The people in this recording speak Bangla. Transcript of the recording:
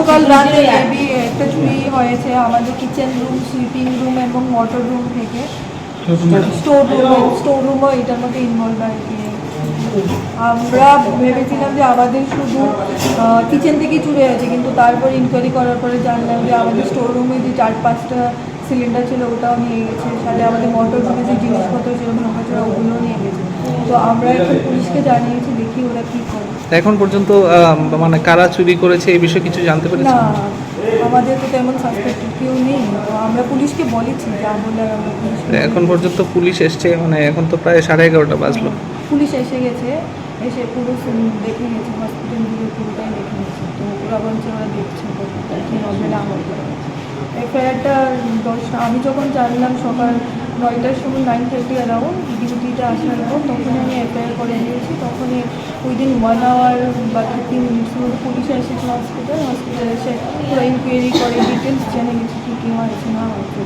গতকাল রাতে মেবি একটা চুরি হয়েছে আমাদের কিচেন রুম, স্লিপিং রুম এবং ওয়াটার রুম থেকে। স্টোর রুমও এটার মধ্যে ইনভলভ আর কি। আমরা ভেবেছিলাম যে আমাদের শুধু কিচেন থেকেই চুরি হয়েছে, কিন্তু তারপর ইনকোয়ারি করার পরে জানলাম যে আমাদের স্টোর রুমে যে 4-5টা সিলিন্ডার ছিল ওটাও নিয়ে গেছে, সাথে আমাদের মোটর রুমে যে জিনিসপত্র ছিল ভাঙাচোরা ওগুলোও নিয়ে গেছে। তো আমরা এখন পুলিশকে জানিয়েছি, দেখি ওরা কী করে। এখন পর্যন্ত মানে কারা চুরি করেছে এই বিষয়ে কিছু জানতে না, পেরেছেন? আমাদের তো তেমন সাসপেক্টেড কেউ নেই, তো আমরা পুলিশকে বলেছি যা বলার আমরা পুলিশকে এখন পর্যন্ত পুলিশ এসছে, মানে এখন তো প্রায় 11:30 বাজলো। পুলিশ এসে গেছে, এসে পুরো দেখে গেছে, হসপিটাল দিয়ে পুরোটাই দেখে গেছে। তো ওরা বলছে ওরা দেখছে কী হবে না হবে। এফআইআরটা 10টা, আমি যখন জানলাম সকাল 9টার সময় 9:30 অ্যারাউন্ড ডিউটিতে আসার পর, তখন আমি এফআইআর করে নিয়েছি। তখনই উইদিন 1 আওয়ার বা 30 মিনিটসের মধ্যে পুলিশ এসেছে হসপিটালে এসে পুরো ইনকোয়ারি করে ডিটেলস জেনে গেছে কী কী হয়েছে না হয়েছে।